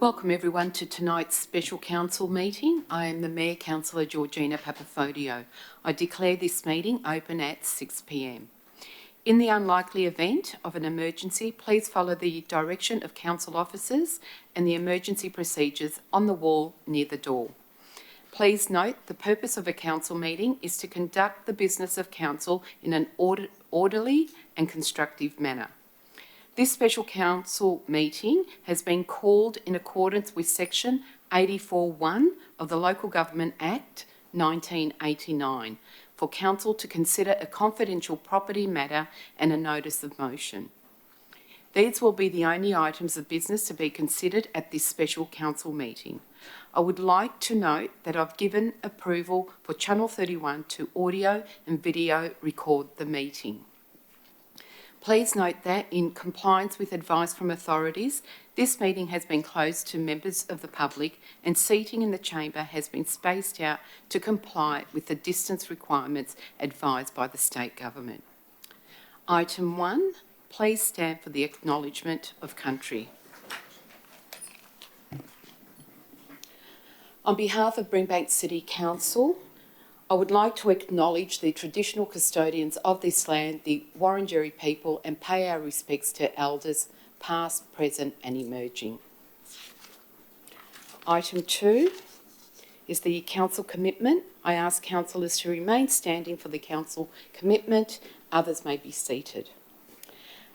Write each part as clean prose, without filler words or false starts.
Welcome everyone to tonight's special council meeting. I am the Mayor Councillor Georgina Papafodio. I declare this meeting open at 6 p.m. In the unlikely event of an emergency, please follow the direction of council officers and the emergency procedures on the wall near the door. Please note the purpose of a council meeting is to conduct the business of council in an orderly and constructive manner. This special council meeting has been called in accordance with section 84(1) of the Local Government Act 1989 for council to consider a confidential property matter and a notice of motion. These will be the only items of business to be considered at this special council meeting. I would like to note that I've given approval for Channel 31 to audio and video record the meeting. Please note that in compliance with advice from authorities, this meeting has been closed to members of the public and seating in the chamber has been spaced out to comply with the distance requirements advised by the state government. Item 1, please stand for the acknowledgement of country. On behalf of Brimbank City Council, I would like to acknowledge the traditional custodians of this land, the Wurundjeri people, and pay our respects to elders past, present and emerging. Item 2 is the council commitment. I ask councillors to remain standing for the council commitment. Others may be seated.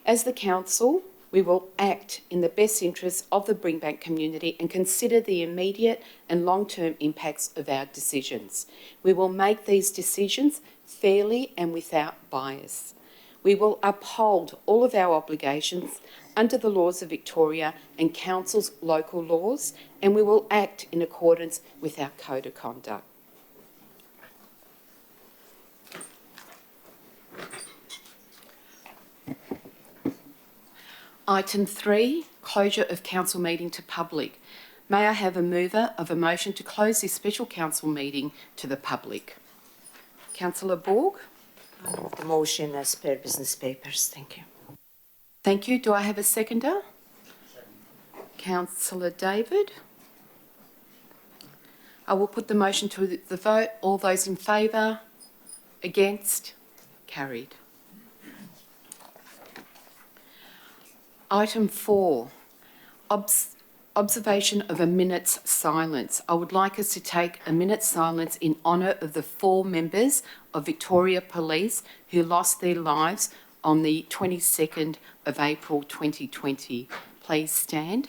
As the council, we will act in the best interests of the Brimbank community and consider the immediate and long-term impacts of our decisions. We will make these decisions fairly and without bias. We will uphold all of our obligations under the laws of Victoria and Council's local laws, and we will act in accordance with our code of conduct. Item 3, closure of council meeting to public. May I have a mover of a motion to close this special council meeting to the public? Councillor Borg? I move the motion as per business papers. Thank you. Thank you. Do I have a seconder? Councillor David? I will put the motion to the vote. All those in favour? Against? Carried. Item 4, observation of a minute's silence. I would like us to take a minute's silence in honour of the 4 members of Victoria Police who lost their lives on the 22nd of April 2020. Please stand.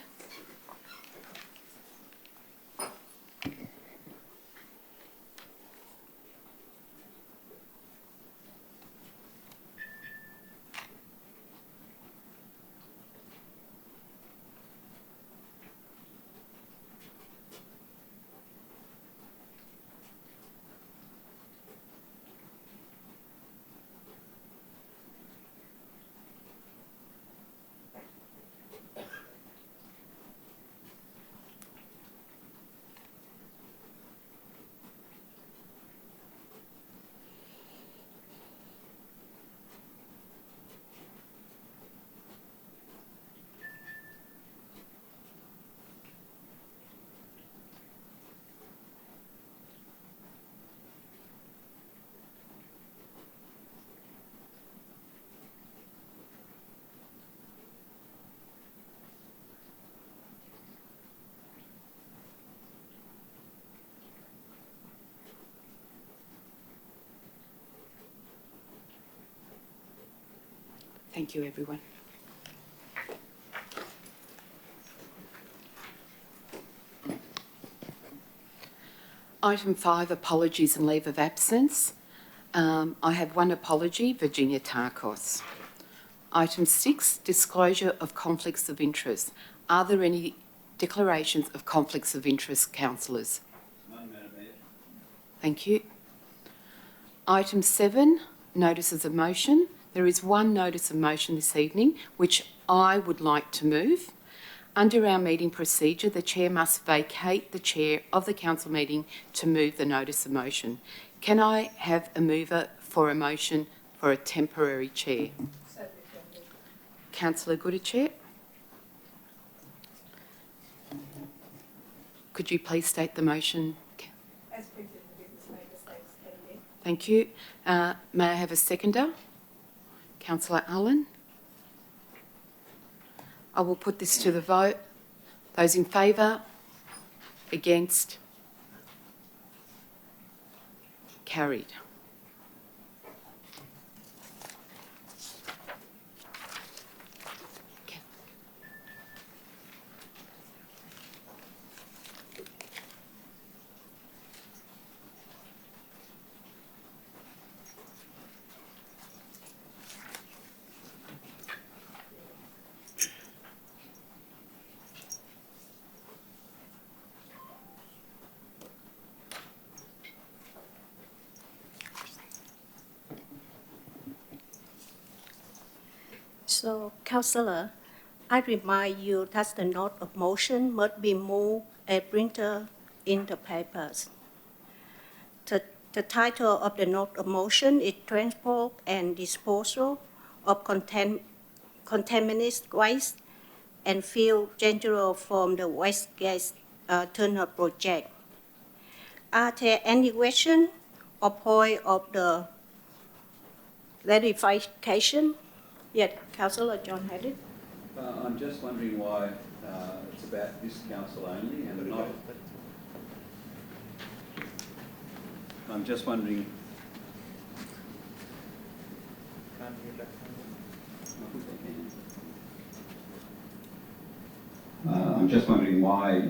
Thank you, everyone. Item 5, apologies and leave of absence. I have one apology, Virginia Tarkos. Item 6, disclosure of conflicts of interest. Are there any declarations of conflicts of interest, councillors? None, Madam Mayor. Thank you. Item 7, notices of motion. There is one notice of motion this evening, which I would like to move. Under our meeting procedure, the chair must vacate the chair of the council meeting to move the notice of motion. Can I have a mover for a motion for a temporary chair? Councillor Goodachare. Could you please state the motion? As printed in the business paper states stated. Thank you. May I have a seconder? Councillor Allen. I will put this to the vote. Those in favour? Against? Carried. So, Councillor, I remind you that the note of motion must be moved and printed in the papers. The title of the note of motion is Transport and Disposal of Contaminated Waste and Fuel General from the Waste Gas Tunnel Project. Are there any questions or point of the clarification? Yes, Councillor John Hadid. I'm just wondering why it's about this council only and not... I'm just wondering... I'm just wondering why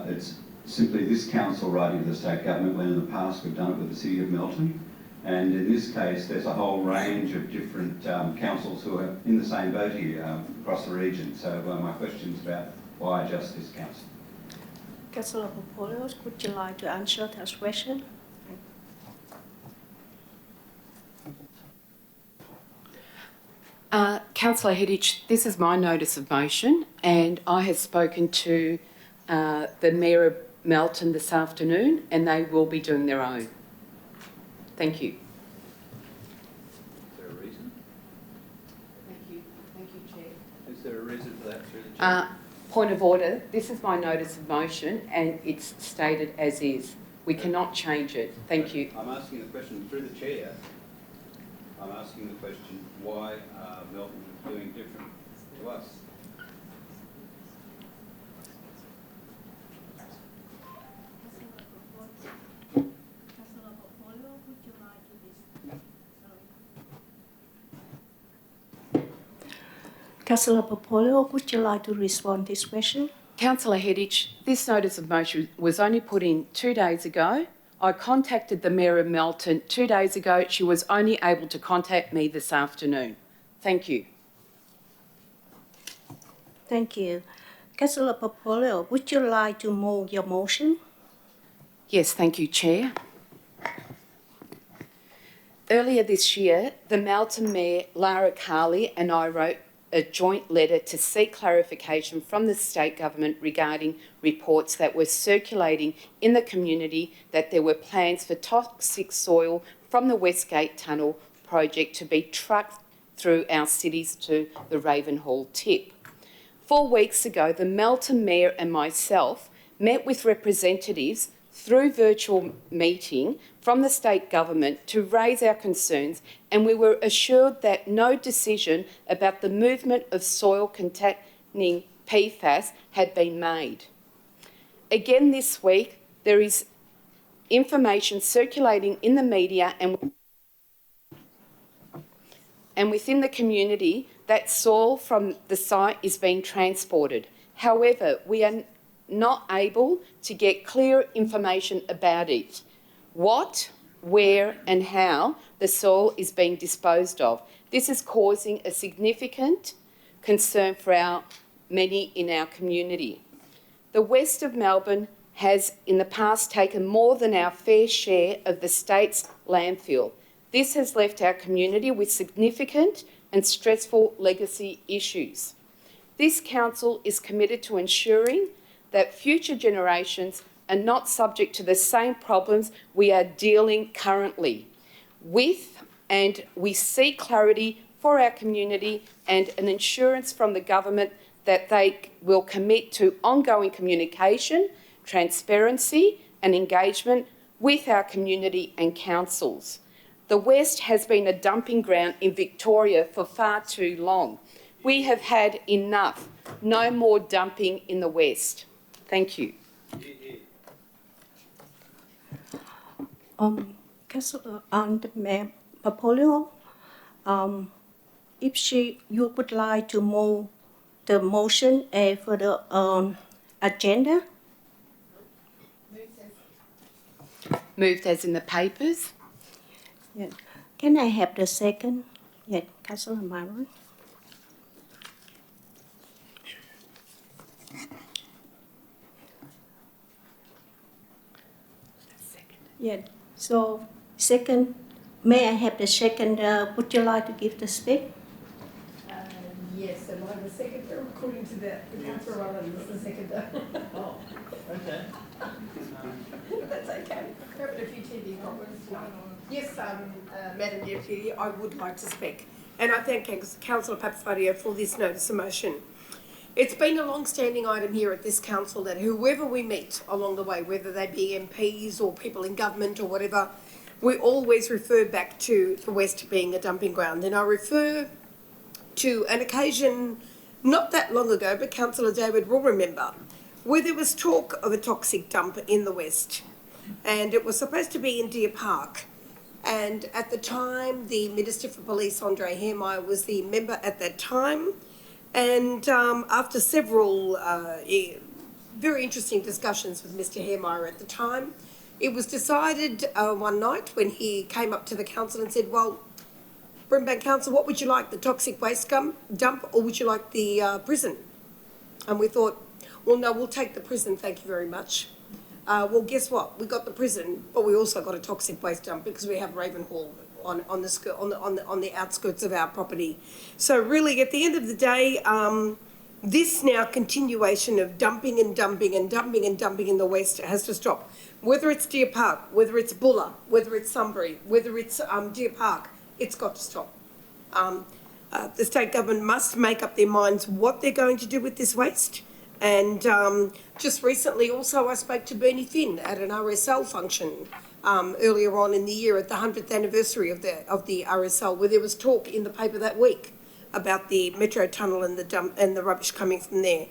it's simply this council writing to the state government when in the past we've done it with the City of Melton. And in this case, there's a whole range of different councils who are in the same boat here across the region. So my question is about why just this council? Councillor Papolos, would you like to answer that question? Councillor Hidditch, this is my notice of motion, and I have spoken to the Mayor of Melton this afternoon, and they will be doing their own. Thank you. Is there a reason? Thank you, Chair. Is there a reason for that through the chair? Point of order, this is my notice of motion and it's stated as is. We cannot change it. Thank you. I'm asking the question through the chair. I'm asking the question why Melton is doing different to us. Councillor Papolos, would you like to respond to this question? Councillor Hidditch, this notice of motion was only put in 2 days ago. I contacted the Mayor of Melton 2 days ago. She was only able to contact me this afternoon. Thank you. Thank you. Councillor Papolos, would you like to move your motion? Yes, thank you, Chair. Earlier this year, the Melton Mayor, Lara Carley, and I wrote a joint letter to seek clarification from the state government regarding reports that were circulating in the community that there were plans for toxic soil from the Westgate Tunnel project to be trucked through our cities to the Ravenhall tip. 4 weeks ago, the Melton Mayor and myself met with representatives through virtual meeting from the state government to raise our concerns, and we were assured that no decision about the movement of soil containing PFAS had been made. Again this week, there is information circulating in the media and within the community that soil from the site is being transported. However, we are not able to get clear information about it. What, where and how the soil is being disposed of. This is causing a significant concern for many in our community. The west of Melbourne has in the past taken more than our fair share of the state's landfill. This has left our community with significant and stressful legacy issues. This council is committed to ensuring that future generations are not subject to the same problems we are dealing currently with, and we seek clarity for our community and an assurance from the government that they will commit to ongoing communication transparency and engagement with our community and councils. The West has been a dumping ground in Victoria for far too long. We have had enough. No more dumping in the West. Thank you. Councillor and Mayor Papolio, if you would like to move the motion for the agenda. Moved as in the papers. Yeah. Can I have the second? Yeah, Councillor Myron. Yeah. So second, may I have the second? Would you like to give the speak? Yes, and I'm the seconder, according to the councillor Rowland is the seconder. Oh, okay. That's okay. We're having a few TV problems. Yes, Madam Deputy, I would like to speak. And I thank Councillor Papafodio for this notice of motion. It's been a long-standing item here at this council that whoever we meet along the way, whether they be MPs or people in government or whatever, we always refer back to the West being a dumping ground. And I refer to an occasion not that long ago, but Councillor David will remember, where there was talk of a toxic dump in the West. And it was supposed to be in Deer Park. And at the time, the Minister for Police, Andre Hairmeyer, was the member at that time. And after several very interesting discussions with Mr Hairmeyer at the time, it was decided one night when he came up to the council and said, well, Brimbank Council, what would you like, the toxic waste dump, or would you like the prison? And we thought, well, no, we'll take the prison, thank you very much. Well, guess what? We got the prison, but we also got a toxic waste dump because we have Ravenhall on the outskirts of our property. So really, at the end of the day, this now continuation of dumping and dumping and dumping and dumping in the West has to stop. Whether it's Deer Park, whether it's Bulla, whether it's Sunbury, whether it's Deer Park, it's got to stop. The state government must make up their minds what they're going to do with this waste. And just recently also I spoke to Bernie Finn at an RSL function earlier on in the year at the 100th anniversary of the RSL, where there was talk in the paper that week about the metro tunnel and the dump and the rubbish coming from there.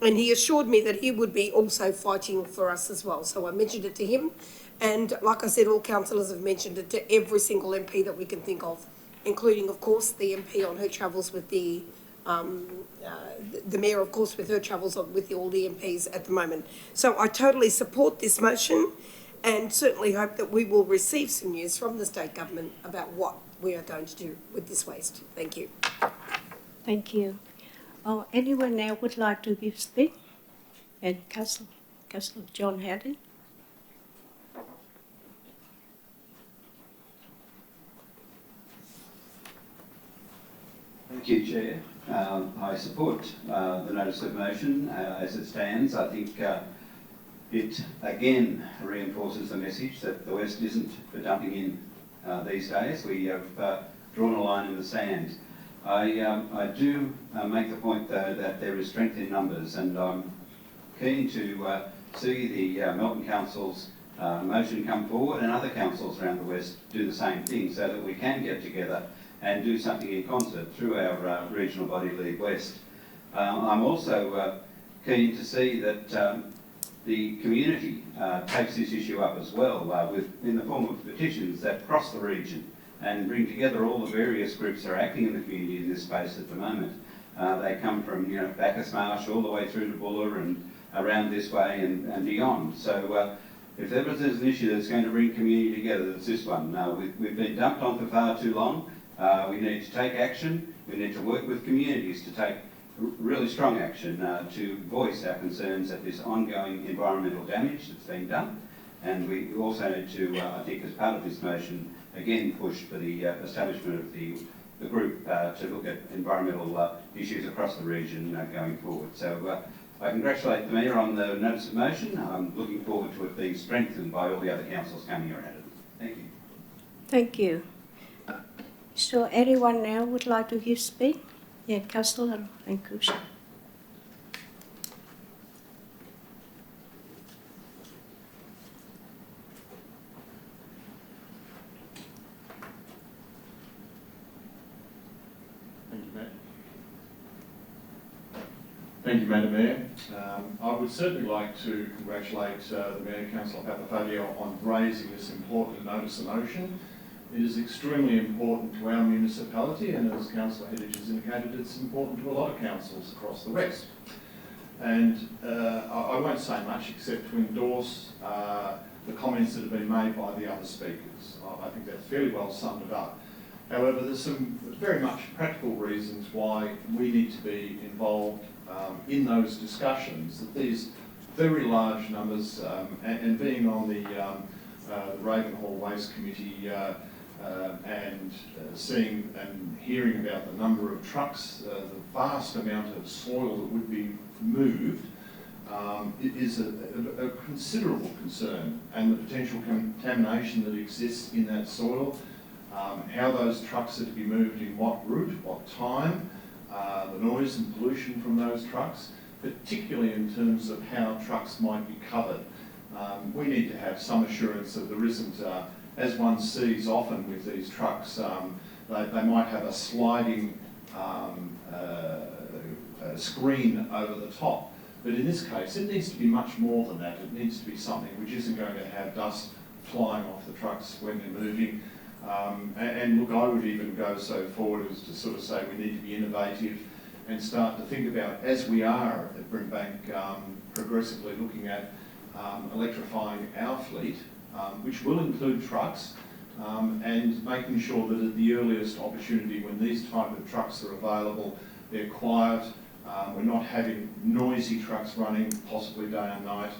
And he assured me that he would be also fighting for us as well. So I mentioned it to him. And like I said, all councillors have mentioned it to every single MP that we can think of, including, of course, the MP on her travels with the Mayor, of course, with her travels with all the MPs at the moment. So I totally support this motion and certainly hope that we will receive some news from the state government about what we are going to do with this waste. Thank you. Thank you. Anyone else would like to give speak? And Councillor John Haddon. Thank you, Chair. I support the notice of motion as it stands. I think it again reinforces the message that the West isn't for dumping in these days. We have drawn a line in the sand. I do make the point, though, that there is strength in numbers, and I'm keen to see the Melbourne Council's motion come forward and other councils around the West do the same thing so that we can get together and do something in concert through our regional body, League West. I'm also keen to see that the community takes this issue up as well in the form of petitions that cross the region and bring together all the various groups that are acting in the community in this space at the moment. They come from Bacchus Marsh all the way through to Bulla and around this way and beyond. So if there's an issue that's going to bring community together, it's this one. We've been dumped on for far too long. We need to take action. We need to work with communities to take really strong action to voice our concerns at this ongoing environmental damage that's been done. And we also need to, I think, as part of this motion, again push for the establishment of the group to look at environmental issues across the region going forward. So I congratulate the Mayor on the notice of motion. I'm looking forward to it being strengthened by all the other councils coming around it. Thank you. Thank you. So anyone now would like to give speak? Yeah, Councillor Lancucci. Thank you, Madam Mayor. I would certainly like to congratulate the Mayor, Councillor Papafodio, on raising this important notice of motion. It is extremely important to our municipality, and as Councillor Heddage has indicated, it's important to a lot of councils across the West. And I won't say much except to endorse the comments that have been made by the other speakers. I think that's fairly well summed it up. However, there's some very much practical reasons why we need to be involved in those discussions, that these very large numbers, and being on the Ravenhall Waste Committee and seeing and hearing about the number of trucks, the vast amount of soil that would be moved, it is a considerable concern, and the potential contamination that exists in that soil, how those trucks are to be moved in what route, what time, the noise and pollution from those trucks, particularly in terms of how trucks might be covered. We need to have some assurance that there isn't, as one sees often with these trucks, they might have a sliding screen over the top. But in this case, it needs to be much more than that. It needs to be something which isn't going to have dust flying off the trucks when they're moving. And look, I would even go so forward as to sort of say we need to be innovative and start to think about, as we are at Brimbank, progressively looking at electrifying our fleet, which will include trucks, and making sure that at the earliest opportunity when these type of trucks are available, they're quiet, we're not having noisy trucks running, possibly day and night,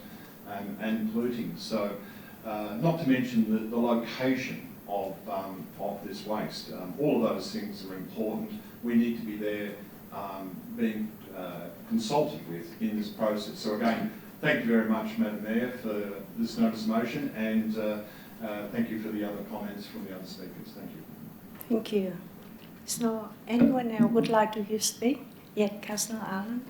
and polluting. So, not to mention the location of this waste. All of those things are important. We need to be there being consulted with in this process. So again, thank you very much, Madam Mayor, for this notice of motion, and thank you for the other comments from the other speakers. Thank you. Thank you. So, anyone else would like to speak? Yes, Councillor Allen.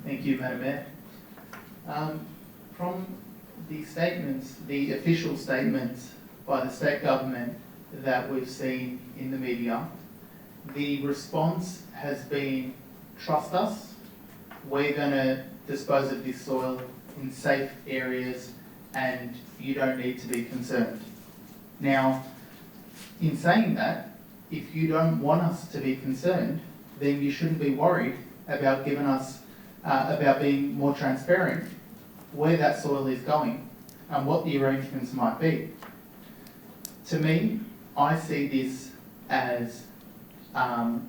Thank you, Madam Mayor. From the statements, the official statements by the state government that we've seen in the media, the response has been, trust us, we're going to dispose of this soil in safe areas and you don't need to be concerned. Now, in saying that, if you don't want us to be concerned, then you shouldn't be worried about giving us, about being more transparent where that soil is going and what the arrangements might be. To me, I see this as an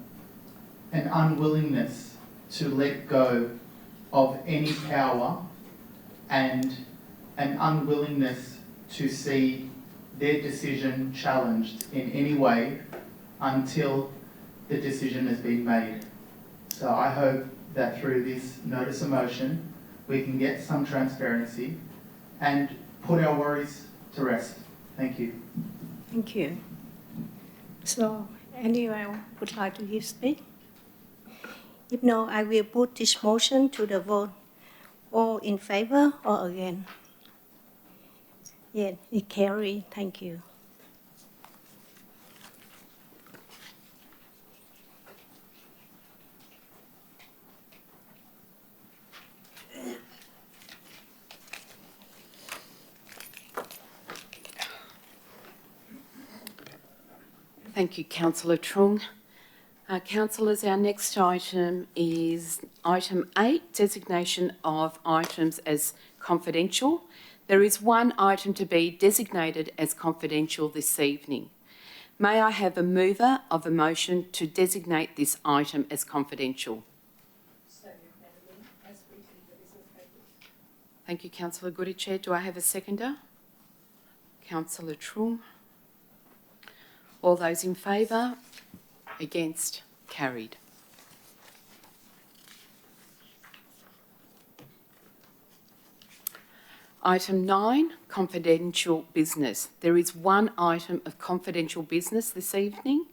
unwillingness to let go of any power and an unwillingness to see their decision challenged in any way until the decision has been made. So I hope that through this notice of motion, we can get some transparency and put our worries to rest. Thank you. Thank you. So, anyone would like to speak? If no, I will put this motion to the vote. All in favor or against? Yes, it carries. Thank you. Thank you, Councillor Trung. Councillors, our next item is item 8, designation of items as confidential. There is one item to be designated as confidential this evening. May I have a mover of a motion to designate this item as confidential? Thank you, Councillor Goodichere. Do I have a seconder? Councillor Trung. All those in favour? Against? Carried. Item 9, confidential business. There is one item of confidential business this evening.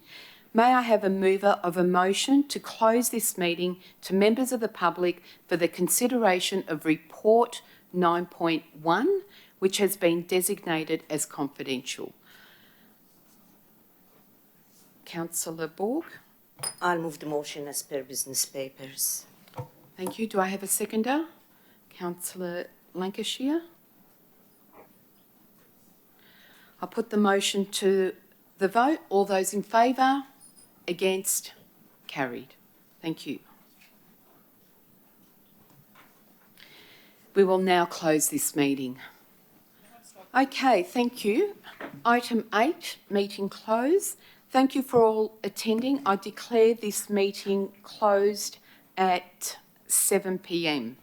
May I have a mover of a motion to close this meeting to members of the public for the consideration of report 9.1, which has been designated as confidential? Councillor Borg. I'll move the motion as per business papers. Thank you. Do I have a seconder? Councillor Lancashire. I'll put the motion to the vote. All those in favour? Against? Carried. Thank you. We will now close this meeting. Okay, thank you. Item 8, meeting closed. Thank you for all attending. I declare this meeting closed at 7 p.m.